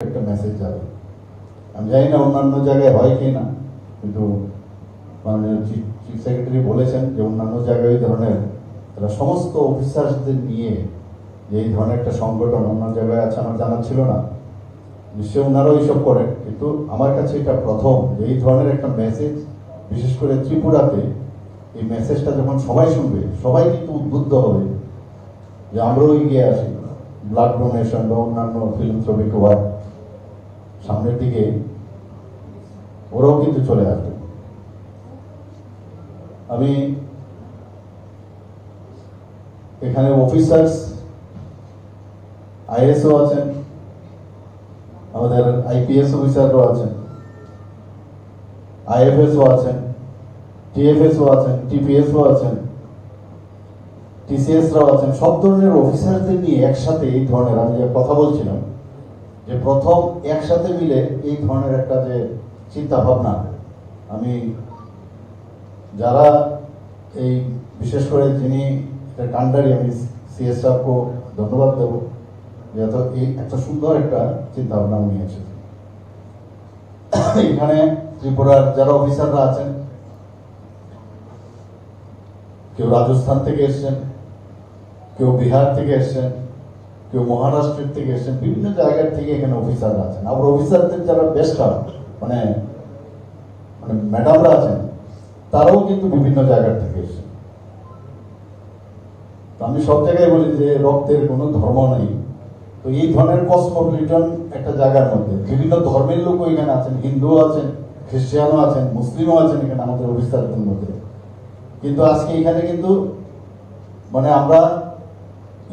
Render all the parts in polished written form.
একটা মেসেজ যাবে। আমি জানি না অন্যান্য জায়গায় হয় কি না, কিন্তু মাননীয় চিফ সেক্রেটারি বলেছেন যে অন্যান্য জায়গায় এই ধরনের তারা সমস্ত অফিসার্সদের নিয়ে যে এই ধরনের একটা সংগঠন অন্য জায়গায় আছে আমার জানা ছিল না। নিশ্চয়ই ওনারাও এইসব করেন, কিন্তু আমার কাছে এটা প্রথম যে এই ধরনের একটা মেসেজ, বিশেষ করে ত্রিপুরাতে এই মেসেজটা যখন সবাই শুনবে সবাই কিন্তু উদ্বুদ্ধ হবে যে আমরাও এগিয়ে আসি, ব্লাড ডোনেশন বা অন্যান্য ফিলান্থ্রপিক ওয়ার্ক সামনের দিকে ওরাও কিন্তু চলে আসবে। আমি এখানে অফিসার্স আইএসও আছেন, আমাদের আইপিএস অফিসারও আছেন, আইএফএসও আছেন, টিএফএসও আছেন, টিপিএসও আছেন, টিসিএসরাও আছেন। সব ধরনের অফিসারদের নিয়ে একসাথে এই ধরনের আমি যে কথা বলছিলাম যে প্রথম একসাথে মিলে এই ধরনের একটা যে চিন্তা ভাবনা, আমি যারা এই বিশেষ করে যিনি কান্ডারি, আমি সিএস সাহেবকে ধন্যবাদ দেব যে এই একটা সুন্দর একটা চিন্তা ভাবনা উনি এসেছেন। এখানে ত্রিপুরার যারা অফিসাররা আছেন, কেউ রাজস্থান থেকে এসছেন, কেউ বিহার থেকে এসছেন, কেউ মহারাষ্ট্রের থেকে এসছেন, বিভিন্ন জায়গার থেকে এখানে অফিসাররা আছেন। আবার অফিসারদের যারা বেস্ট মানে মানে ম্যাডামরা আছেন তারাও কিন্তু বিভিন্ন জায়গার থেকে এসছেন। তো আমি সব জায়গায় বলি যে রক্তের কোনো ধর্ম নেই। তো এই ধরনের কসমোপলিটন একটা জায়গার মধ্যে বিভিন্ন ধর্মের লোকও এখানে আছেন, হিন্দুও আছেন, খ্রিস্টানও আছেন, মুসলিমও আছেন এখানে আমাদের অফিসারদের মধ্যে। কিন্তু আজকে এখানে কিন্তু মানে আমরা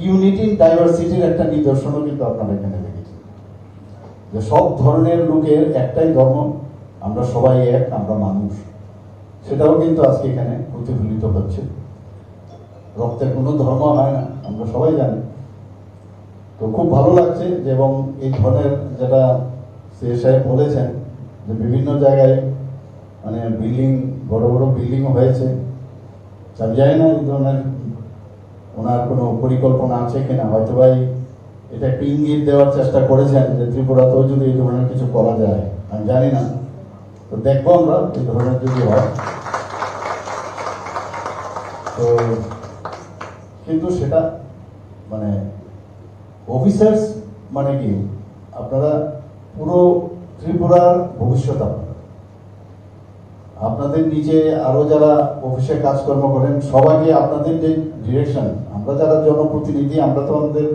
ইউনিটি ইন ডাইভার্সিটির একটা নিদর্শনও কিন্তু আপনারা এখানে দেখেছেন যে সব ধরনের লোকের একটাই ধর্ম, আমরা সবাই এক, আমরা মানুষ। সেটাও কিন্তু আজকে এখানে প্রতিফলিত হচ্ছে। রক্তের কোনো ধর্ম হয় না, আমরা সবাই জানি। তো খুব ভালো লাগছে যে, এবং এই ধরনের যেটা সিএস সাহেব বলেছেন যে বিভিন্ন জায়গায় মানে বিল্ডিং, বড় বড় বিল্ডিংও হয়েছে। আমি জানি না এই ধরনের ওনার কোনো পরিকল্পনা আছে কিনা, হয়তো ভাই এটা একটু ইঙ্গিত দেওয়ার চেষ্টা করেছেন যে ত্রিপুরাতেও যদি এই ধরনের কিছু করা যায়, আমি জানি না। তো দেখবো আমরা এই ধরনের যদি হয়। তো কিন্তু সেটা মানে অফিসার্স মানে কি, আপনারা পুরো ত্রিপুরার ভবিষ্যৎ, আপনাদের নিচে আরো যারা অফিসে কাজকর্ম করেন সবাইকে আপনাদের যে ডিরেকশন, আমরা যারা জনপ্রতিনিধি আমরা তো আমাদের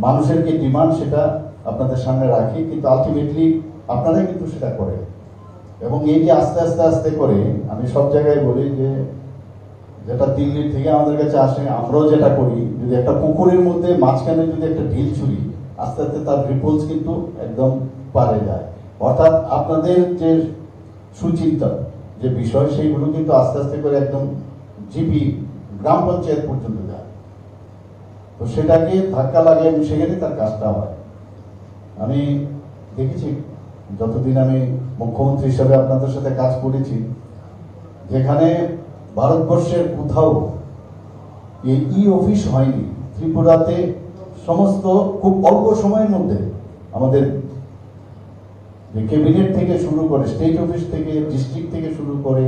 মানুষের যে ডিমান্ড সেটা আপনাদের সামনে রাখি, কিন্তু আলটিমেটলি আপনারাই কিন্তু সেটা করেন। এবং এই যে আস্তে আস্তে আস্তে করে আমি সব জায়গায় বলি যে যেটা দিল্লির থেকে আমাদের কাছে আসে, আমরাও যেটা করি, যদি একটা পুকুরের মধ্যে মাঝখানে যদি একটা ঢিল ছুরি, আস্তে আস্তে তার রিপোলস কিন্তু একদম পারে যায়। অর্থাৎ আপনাদের যে সুচিন্তা যে বিষয় সেইগুলো কিন্তু আস্তে আস্তে করে একদম জিপি গ্রাম পঞ্চায়েত পর্যন্ত যায়। তো সেটাকে ধাক্কা লাগে সেখানে তার কাজটা হয়। আমি দেখেছি যতদিন আমি মুখ্যমন্ত্রী হিসাবে আপনাদের সাথে কাজ করেছি, যেখানে ভারতবর্ষের কোথাও এই ই অফিস হয়নি, ত্রিপুরাতে সমস্ত খুব অল্প সময়ের মধ্যে আমাদের ক্যাবিনেট থেকে শুরু করে, স্টেট অফিস থেকে, ডিস্ট্রিক্ট থেকে শুরু করে,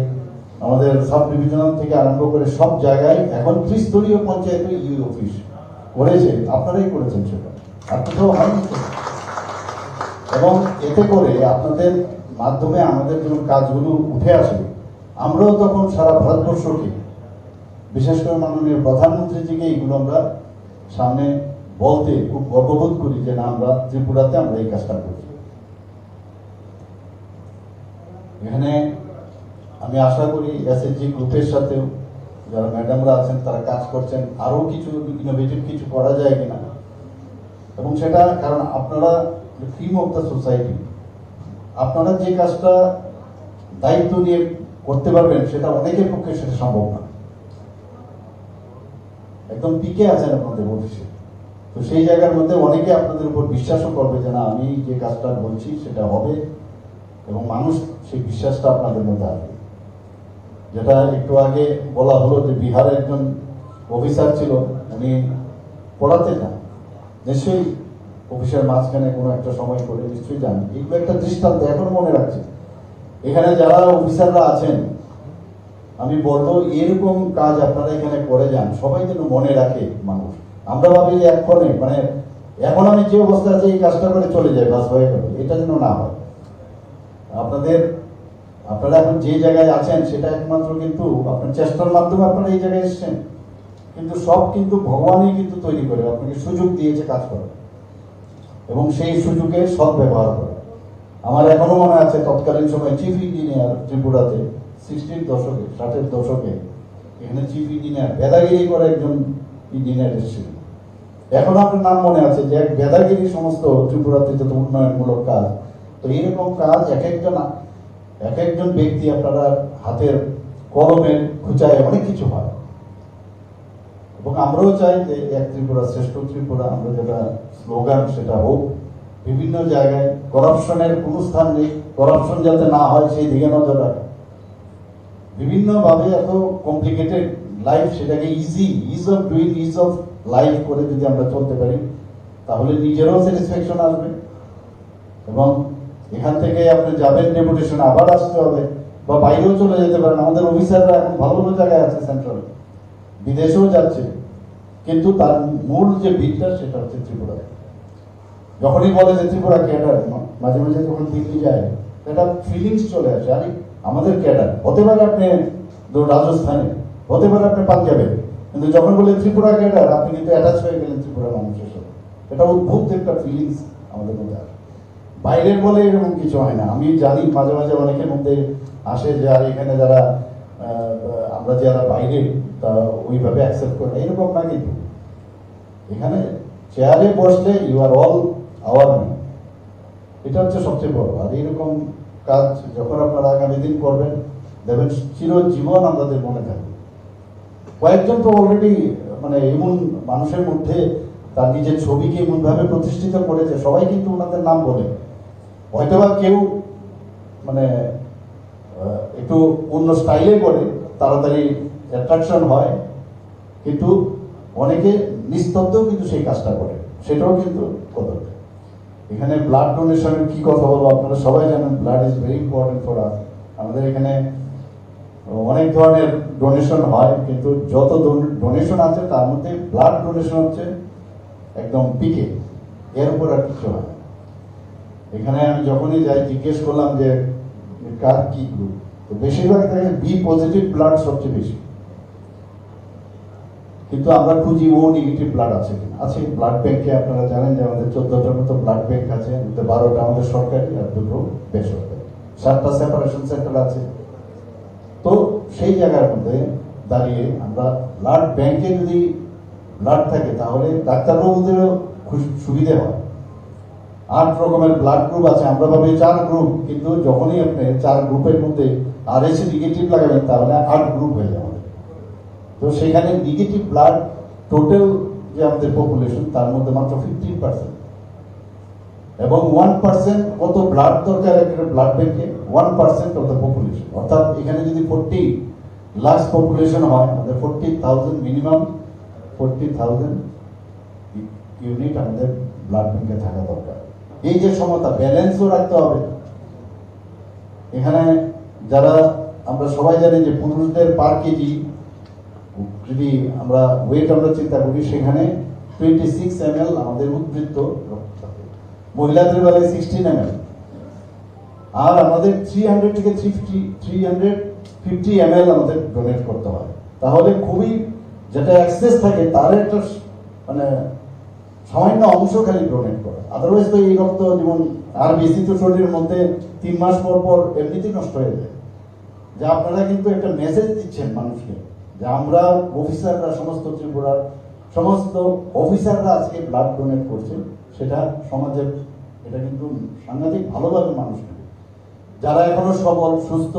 আমাদের সাব ডিভিশনাল থেকে আরম্ভ করে সব জায়গায় এখন ত্রিস্তরীয় পঞ্চায়েতে ই অফিস করেছে। আপনারাই করেছেন সেটা, আর কোথাও হয়নি। এবং এতে করে আপনাদের মাধ্যমে আমাদের যখন কাজগুলো উঠে আসে, আমরাও তখন সারা ভারতবর্ষকে, বিশেষ করে মাননীয় প্রধানমন্ত্রীজিকে এইগুলো আমরা সামনে বলতে খুব গর্ববোধ করি যে না, আমরা ত্রিপুরাতে আমরা এই কাজটা করছি। এখানে আমি আশা করি এসএসজি গ্রুপের সাথেও যারা ম্যাডামরা আছেন তারা কাজ করছেন, আরও কিছু ইনোভেটিভ কিছু করা যায় কিনা। এবং সেটা কারণ আপনারা ক্রিম অফ দ্য সোসাইটি, আপনারা যে কাজটা দায়িত্ব নিয়ে করতে পারবেন সেটা অনেকের পক্ষে সেটা সম্ভব না। একদম পিকে আছেন আপনাদের অফিসে, তো সেই জায়গার মধ্যে অনেকে আপনাদের উপর বিশ্বাসও করবে যে না, আমি যে কাজটা বলছি সেটা হবে, এবং মানুষ সেই বিশ্বাসটা আপনাদের মধ্যে আসবে। যেটা একটু আগে বলা হলো যে বিহারের একজন অফিসার ছিল, উনি পড়াতেন না, নিশ্চয়ই অফিসের মাঝখানে কোনো একটা সময় করে নিশ্চয়ই যান। এগুলো একটা দৃষ্টান্ত এখনো মনে রাখছে। এখানে যারা অফিসাররা আছেন, আমি বলবো এরকম কাজ আপনারা এখানে করে যান, সবাই যেন মনে রাখে মানুষ। আমরা ভাবি যে এক্ষণে মানে এখন আমি যে অবস্থা আছে এই কাজটা করে চলে যায়, বাস হয়ে গেল, এটা যেন না হয়। আপনারা এখন যে জায়গায় আছেন সেটা একমাত্র কিন্তু আপনার চেষ্টার মাধ্যমে আপনারা এই জায়গায় এসেছেন, কিন্তু সব কিন্তু ভগবানই কিন্তু তৈরি করে আপনাকে সুযোগ দিয়েছে কাজ করার, এবং সেই সুযোগে সৎ ব্যবহার করা। আমার এখনো মনে আছে তৎকালীন সময় চিফ ইঞ্জিনিয়ার ত্রিপুরাতে 60-র দশকে 60-এর দশকে এখানে চিফ ইঞ্জিনিয়ার বেদাগিরি করে একজন ইঞ্জিনিয়ার এসেছিলেন। এখন আপনার নাম মনে আছে যে এক বেদাগিরি সমস্ত ত্রিপুরাতে যত উন্নয়নমূলক কাজ। তো এইরকম কাজ এক একজন ব্যক্তি আপনারা হাতের কলমের খুঁচায় অনেক কিছু হয়, এবং আমরাও চাই যে এক ত্রিপুরা শ্রেষ্ঠ ত্রিপুরা, আমরা যেটা স্লোগান সেটা হোক। বিভিন্ন জায়গায় করাপশনের কোনো স্থান নেই, করাপশন যাতে না হয় সেই দিকে নজর রাখে। বিভিন্নভাবে এত কমপ্লিকেটেড লাইফ সেটাকে is of doing, is of life করে যদি আমরা চলতে পারি তাহলে নিজেরও স্যাটিসফ্যাকশন আসবে, এবং এখান থেকে আপনি যাবেন ডেপুটেশন আবার আসতে হবে বা বাইরেও চলে যেতে পারেন। আমাদের অফিসাররা এখন ভালো ভালো জায়গায় আছে, সেন্ট্রাল বিদেশেও যাচ্ছে, কিন্তু তার মূল যে ভিতটা সেটা হচ্ছে ত্রিপুরা। যখনই বলে যে ত্রিপুরা ক্যাডার, মাঝে মাঝে যখন দিল্লি যায় একটা ফিলিংস চলে আসে, আরে আমাদের ক্যাডার হতে পারে আপনি রাজস্থানে, হতে পারে আপনি পাঞ্জাবে, কিন্তু যখন বলে ত্রিপুরা ক্যাডার আপনি কিন্তু অ্যাটাচ হয়ে গেলেন ত্রিপুরা মানুষের সাথে। এটা অদ্ভুত একটা ফিলিংস আমাদের মধ্যে আসে। বাইরের বলে এরকম কিছু হয় না। আমি জানি মাঝে মাঝে অনেকের মধ্যে আসে যে আর এখানে যারা আমরা যারা বাইরে তা ওইভাবে অ্যাকসেপ্ট করে না, এরকম না। কিন্তু এখানে চেয়ারে বসলে you are all our man, এটা হচ্ছে সবচেয়ে বড়। আর এইরকম কাজ যখন আপনারা আগামী দিন করবেন দেখবেন চিরজীবন আমাদের মনে থাকবে। কয়েকজন তো অলরেডি মানে এমন মানুষের মধ্যে তার নিজের ছবিকে এমনভাবে প্রতিষ্ঠিত করেছে, সবাই কিন্তু ওনাদের নাম বলে। হয়তোবা কেউ মানে একটু অন্য স্টাইলে করে, তাড়াতাড়ি অ্যাট্রাকশন হয়, কিন্তু অনেকে নিস্তব্ধও কিন্তু সেই কাজটা করে, সেটাও কিন্তু কদর। এখানে ব্লাড ডোনেশনের কি কথা বলবো, আপনারা সবাই জানেন blood is very important for us. আমাদের এখানে অনেক ধরনের ডোনেশন হয়, কিন্তু যত ডোনেশন আছে তার মধ্যে ব্লাড ডোনেশন হচ্ছে একদম পিকে, এর উপর আর কিছু হয়। এখানে আমি যখনই যাই জিজ্ঞেস করলাম যে কার কি গ্রুপ, তো বেশিরভাগ দেখেন বি পজিটিভ ব্লাড সবচেয়ে বেশি, কিন্তু আমরা খুঁজি ও নেগেটিভ ব্লাড আছে কিনা। আছে ব্লাড ব্যাংকে, আপনারা জানেন যে আমাদের 14টার মতো ব্লাড ব্যাংক আছে, 12টা আমাদের সরকারি আর 2টো বেসরকারি, 7টা সেপারেশন সেন্টার আছে। তো সেই জায়গার মধ্যে দাঁড়িয়ে আমরা ব্লাড ব্যাংকে যদি ব্লাড থাকে তাহলে ডাক্তারবাবুদেরও সুবিধে হয়। 8 রকমের ব্লাড গ্রুপ আছে, আমরা ভাবি 4 গ্রুপ, কিন্তু যখনই আপনি 4 গ্রুপের মধ্যে RH নেগেটিভ লাগাবেন তাহলে 8 গ্রুপ হয়ে যাবে। তো সেখানে নেগেটিভ ব্লাড টোটাল যে আমাদের পপুলেশন তার মধ্যে মাত্র 15%, এবং 1% কত ব্লাড দরকার একটা ব্লাড ব্যাংকে, 1% অফ দ্য পপুলেশন। অর্থাৎ এখানে যদি 40 লাখ পপুলেশন হয়, আমাদের 40,000 মিনিমাম 40,000 ইউনিট আমাদের ব্লাড ব্যাংকে থাকা দরকার। এই যে সমতা, ব্যালেন্সও রাখতে হবে। এখানে যারা আমরা সবাই জানি যে পুরুষদের পার কেজি যদি আমরা ওয়েট আমরা চিন্তা করি, সেখানে 26 ml আমাদের উদ্বৃত্ত রক্ত থাকে, মহিলাদের বেলায় 16 ml, আর আমাদের 300 থেকে 350 ml আমাদের ডোনেট করতে হয়। তাহলে খুবই যেটা অ্যাক্সেস থাকে তার একটা মানে সামান্য অংশ খালি ডোনেট করে। আদারওয়াইজ তো এই রক্ত যেমন আর বেশি তো শরীরের মধ্যে 3 মাস পর পর এমনিতেই নষ্ট হয়ে যায়। যে আপনারা কিন্তু একটা মেসেজ দিচ্ছেন মানুষকে যে আমরা অফিসাররা, সমস্ত ত্রিপুরার সমস্ত অফিসাররা আজকে ব্লাড ডোনেট করছে, সেটা সমাজের এটা কিন্তু সাংঘাতিক ভালোভাবে মানুষ নেবে। যারা এখনো সবল সুস্থ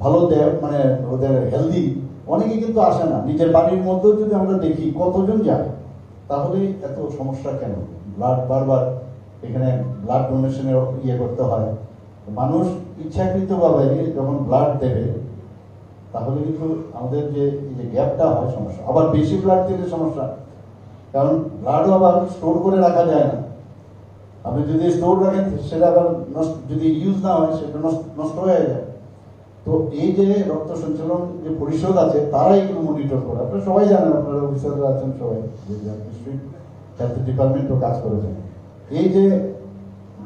ভালো দেয় মানে ওদের হেলদি, অনেকে কিন্তু আসে না। নিজের বাড়ির মধ্যেও যদি আমরা দেখি কতজন যায়, তাহলে এত সমস্যা কেন? ব্লাড বারবার এখানে ব্লাড ডোনেশনের ইয়ে করতে হয়। মানুষ ইচ্ছাকৃতভাবে যখন ব্লাড দেবে তাহলে কিন্তু আমাদের যে গ্যাপটা হয় সমস্যা। আবার বেশি ব্লাড দিলে সমস্যা, কারণ ব্লাডও আবার স্টোর করে রাখা যায় না। আপনি যদি স্টোর রাখেন সেটা আবার নষ্ট, যদি ইউজ না হয় সেটা নষ্ট হয়ে যায়। তো এই যে রক্ত সঞ্চালন যে পরিষদ আছে তারা এগুলো মনিটর করে, আপনারা সবাই জানেন, আপনারা অফিসাররা আছেন সবাই, ডিস্ট্রিক্ট হেলথ ডিপার্টমেন্টও কাজ করেছেন। এই যে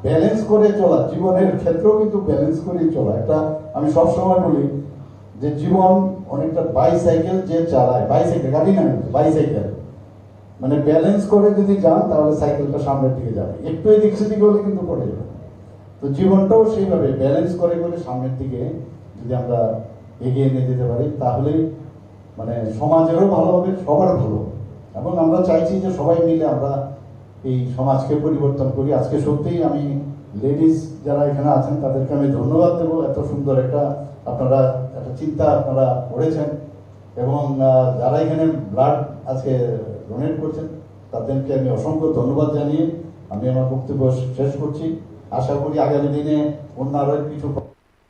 ব্যালেন্স করে চলা, জীবনের ক্ষেত্রেও কিন্তু ব্যালেন্স করেই চলা। একটা আমি সবসময় বলি যে জীবন অনেকটা বাইসাইকেল যে চালায়, বাইসাইকেল গাড়ি না, বাইসাইকেল, মানে ব্যালেন্স করে যদি যান তাহলে সাইকেলটা সামনের দিকে যাবে, একটু এদিক সেদিক হলে কিন্তু পড়ে যাবে। তো জীবনটাও সেইভাবে ব্যালেন্স করে করে সামনের দিকে যদি আমরা এগিয়ে নিয়ে যেতে পারি তাহলে মানে সমাজেরও ভালো হবে, সবার ভালো হবে। এবং আমরা চাইছি যে সবাই মিলে আমরা এই সমাজকে পরিবর্তন করি। আজকে সত্যিই আমি লেডিস যারা এখানে আছেন তাদেরকে আমি ধন্যবাদ দেবো, এত সুন্দর আপনারা একটা চিন্তা আপনারা করেছেন। এবং যারা এখানে ব্লাড আজকে ডোনেট করছেন তাদেরকে আমি অসংখ্য ধন্যবাদ জানিয়ে আমি আমার বক্তব্য শেষ করছি। আশা করি আগামী দিনে অন্য আরও কিছু